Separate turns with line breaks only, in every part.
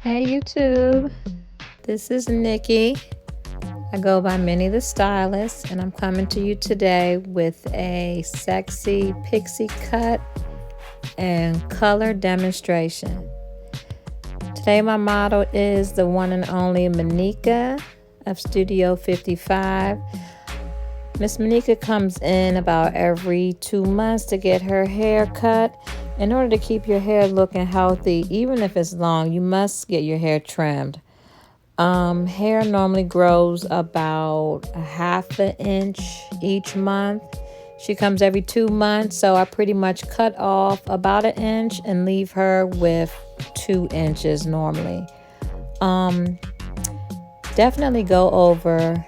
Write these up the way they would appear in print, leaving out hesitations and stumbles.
Hey YouTube, this is Nikki. I go by Minnie the Stylist, and I'm coming to you today with a sexy pixie cut and color demonstration. Today my model is the one and only Monica of Studio 55. Miss Monica comes in about every 2 months to get her hair cut. In order to keep your hair looking healthy, even if it's long, you must get your hair trimmed. Hair normally grows about a half an inch each month. She comes every 2 months, so I pretty much cut off about an inch and leave her with 2 inches normally. Definitely go over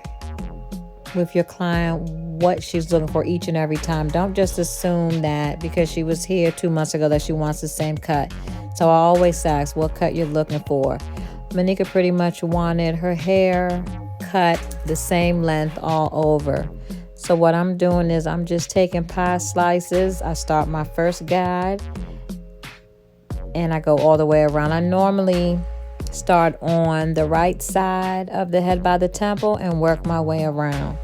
with your client what she's looking for each and every time. Don't just assume that because she was here 2 months ago that she wants the same cut. So I always ask what cut you're looking for. Monica pretty much wanted her hair cut the same length all over. So what I'm doing is I'm just taking pie slices. I start my first guide and I go all the way around. I normally start on the right side of the head by the temple and work my way around.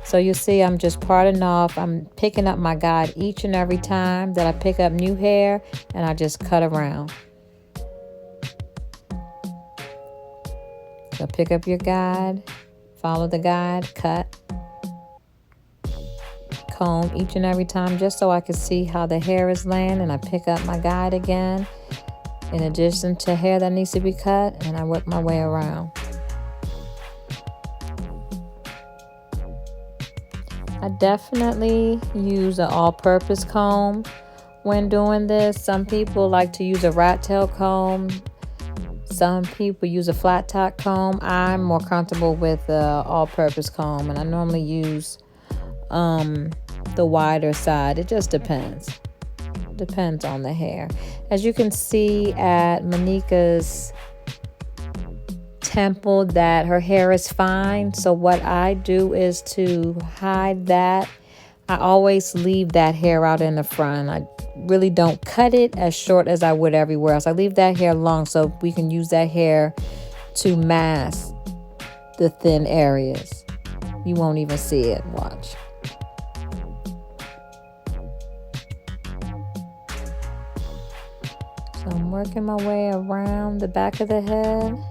So you see I'm just parting off. I'm picking up my guide each and every time that I pick up new hair, and I just cut around. So pick up your guide, follow the guide, cut, comb each and every time just so I can see how the hair is laying, and I pick up my guide again in addition to hair that needs to be cut, and I work my way around. I definitely use an all-purpose comb when doing this. Some people like to use a rat tail comb. Some people use a flat top comb. I'm more comfortable with the all-purpose comb, and I normally use the wider side. It just depends. Depends on the hair. As you can see at Monica's temple that her hair is fine. So what I do is to hide that. I always leave that hair out in the front. I really don't cut it as short as I would everywhere else. I leave that hair long so we can use that hair to mask the thin areas. You won't even see it. Watch. So I'm working my way around the back of the head.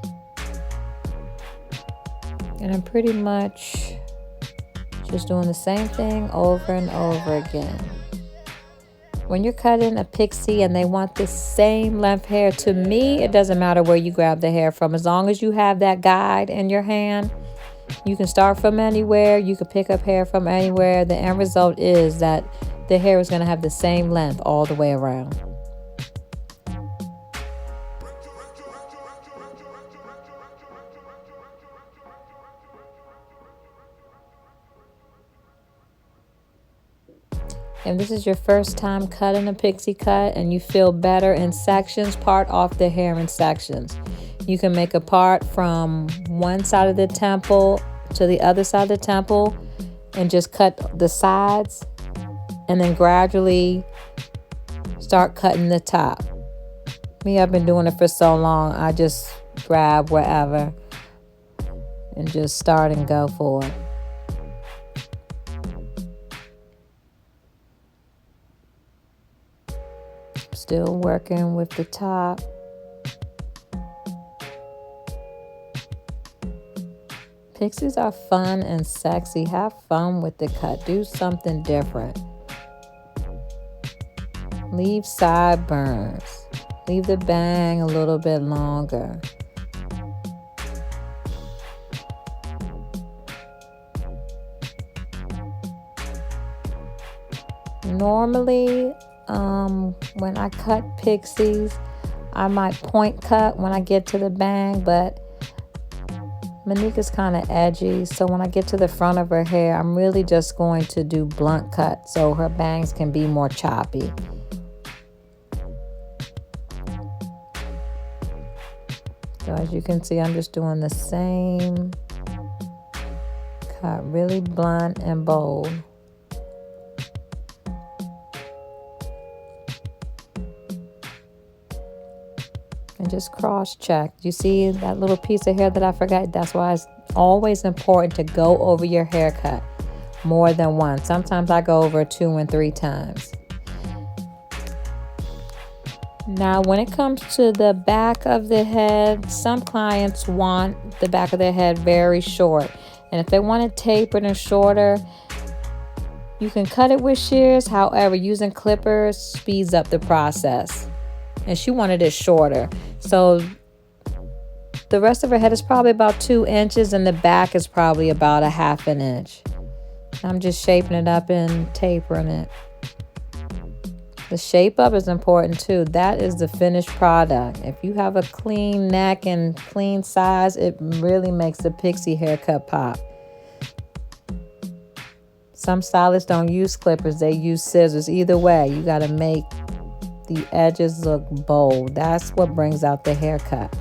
And I'm pretty much just doing the same thing over and over again. When you're cutting a pixie and they want the same length hair, to me, it doesn't matter where you grab the hair from. As long as you have that guide in your hand, you can start from anywhere. You can pick up hair from anywhere. The end result is that the hair is going to have the same length all the way around. If this is your first time cutting a pixie cut and you feel better in sections, part off the hair in sections. You can make a part from one side of the temple to the other side of the temple and just cut the sides, and then gradually start cutting the top. Me, I've been doing it for so long, I just grab wherever and just start and go for it. Still working with the top. Pixies are fun and sexy. Have fun with the cut. Do something different. Leave sideburns. Leave the bang a little bit longer. Normally, when I cut pixies, I might point cut when I get to the bang, but Monica's kind of edgy, so when I get to the front of her hair, I'm really just going to do blunt cut so her bangs can be more choppy. So as you can see, I'm just doing the same cut, really blunt and bold. and just cross check. You see that little piece of hair that I forgot? That's why it's always important to go over your haircut more than once. Sometimes I go over 2 and 3 times. Now, when it comes to the back of the head, some clients want the back of their head very short. And if they want it tapered and shorter, you can cut it with shears. However, using clippers speeds up the process. And she wanted it shorter. So the rest of her head is probably about 2 inches and the back is probably about 1/2 inch. I'm just shaping it up and tapering it. The shape up is important too. That is the finished product. If you have a clean neck and clean size, it really makes the pixie haircut pop. Some stylists don't use clippers, they use scissors. Either way, you gotta make the edges look bold. That's what brings out the haircut.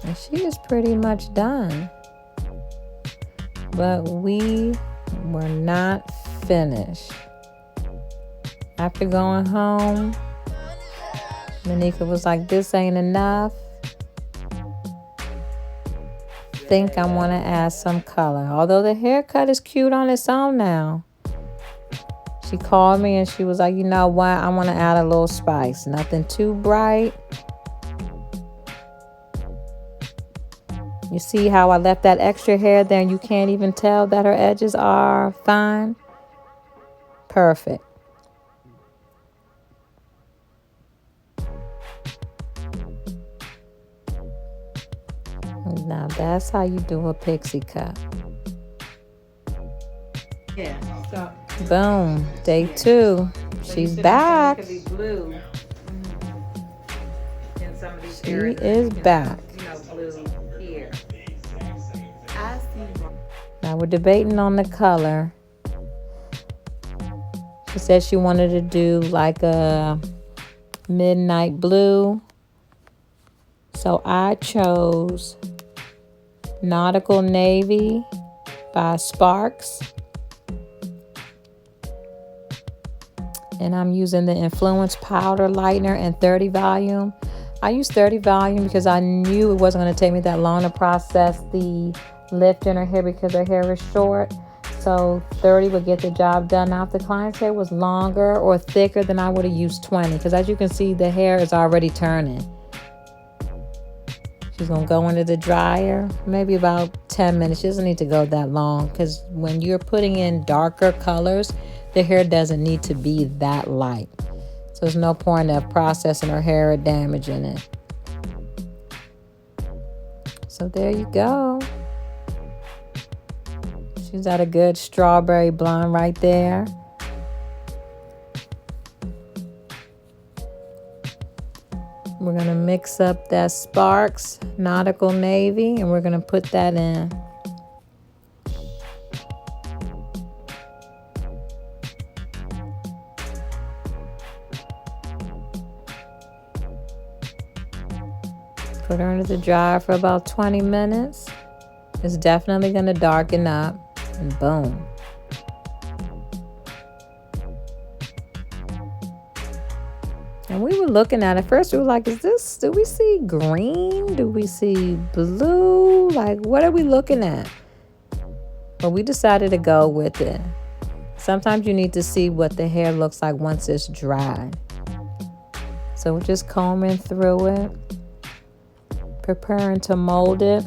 And she is pretty much done. But we were not finished. After going home, Monica was like, this ain't enough. Think I want to add some color. Although the haircut is cute on its own now. She called me and she was like, you know what? I want to add a little spice. Nothing too bright. You see how I left that extra hair there and you can't even tell that her edges are fine? Perfect. Now that's how you do a pixie cut.
Yeah. So
Boom. Day 2. She's back.
She
She is back.
Blue here. I see.
Now we're debating on the color. She said she wanted to do like a midnight blue. So I chose Nautical Navy by Sparks. And I'm using the Influence Powder Lightener and 30 volume. I use 30 volume because I knew it wasn't going to take me that long to process the lift in her hair because her hair is short. So 30 would get the job done. Now if the client's hair was longer or thicker, then I would have used 20. Because as you can see, the hair is already turning. She's going to go into the dryer, maybe about 10 minutes. She doesn't need to go that long because when you're putting in darker colors, the hair doesn't need to be that light. So there's no point of processing her hair or damaging it. So there you go. She's got a good strawberry blonde right there. We're going to mix up that Sparks Nautical Navy and we're going to put that in. Put her into the dryer for about 20 minutes. It's definitely going to darken up. And boom. And we were looking at it. First we were like, do we see green? Do we see blue? Like, what are we looking at? But we decided to go with it. Sometimes you need to see what the hair looks like once it's dry. So we're just combing through it. Preparing to mold it.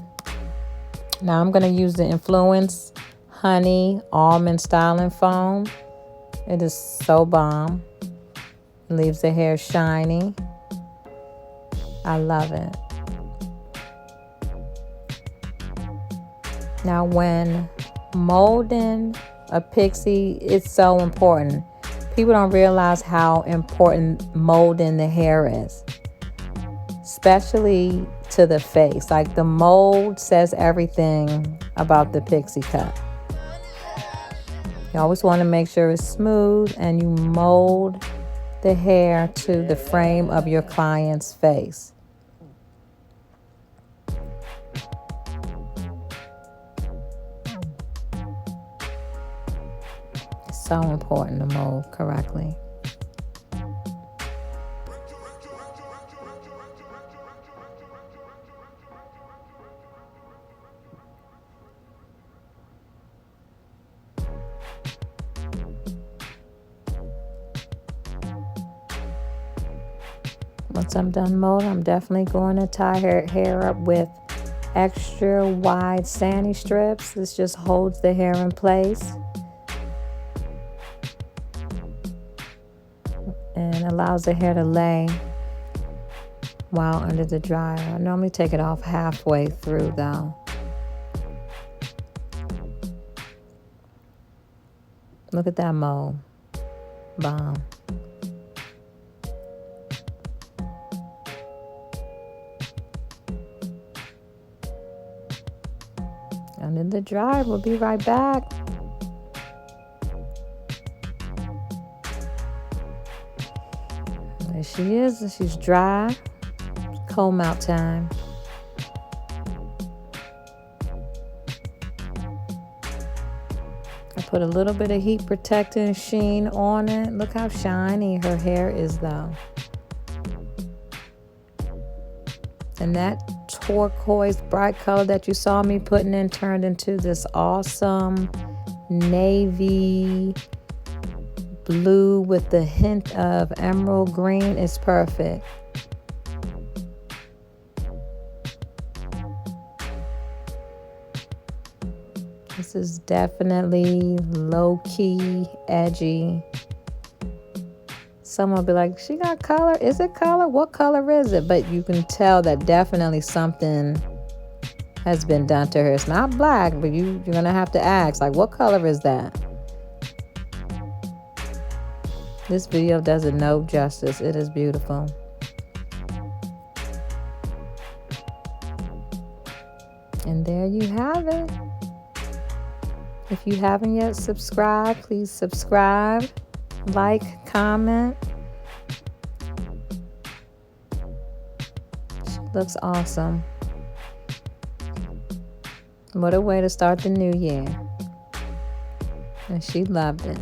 Now I'm going to use the Influence Honey Almond Styling Foam. It is so bomb. It leaves the hair shiny. I love it. Now when molding a pixie, it's so important. People don't realize how important molding the hair is. Especially to the face. Like the mold says everything about the pixie cut. You always want to make sure it's smooth and you mold the hair to the frame of your client's face. It's so important to mold correctly. Once I'm done molding, I'm definitely going to tie her hair up with extra wide sandy strips. This just holds the hair in place and allows the hair to lay while under the dryer. I normally take it off halfway through though. Look at that mold. Bomb. Under the dryer, we'll be right back. There she is. She's dry. Comb out time. I put a little bit of heat protecting sheen on it. Look how shiny her hair is though. And that turquoise bright color that you saw me putting in turned into this awesome navy blue with the hint of emerald green. It's perfect. This is definitely low-key, edgy. Someone will be like, she got color? Is it color? What color is it? But you can tell that definitely something has been done to her. It's not black, but you're going to have to ask, like, what color is that? This video does it no justice. It is beautiful. And there you have it. If you haven't yet subscribed, please subscribe, like, comment. She looks awesome. What a way to start the new year. And she loved it.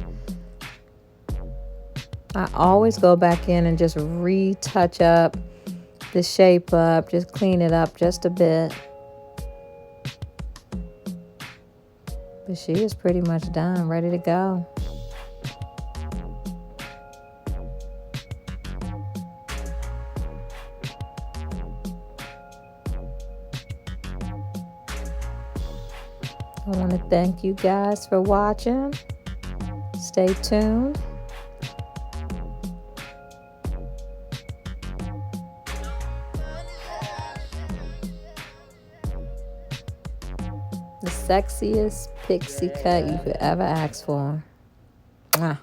I always go back in and just retouch up the shape up, just clean it up just a bit. But she is pretty much done, ready to go. I want to thank you guys for watching. Stay tuned. The sexiest pixie cut you could ever ask for. Mwah.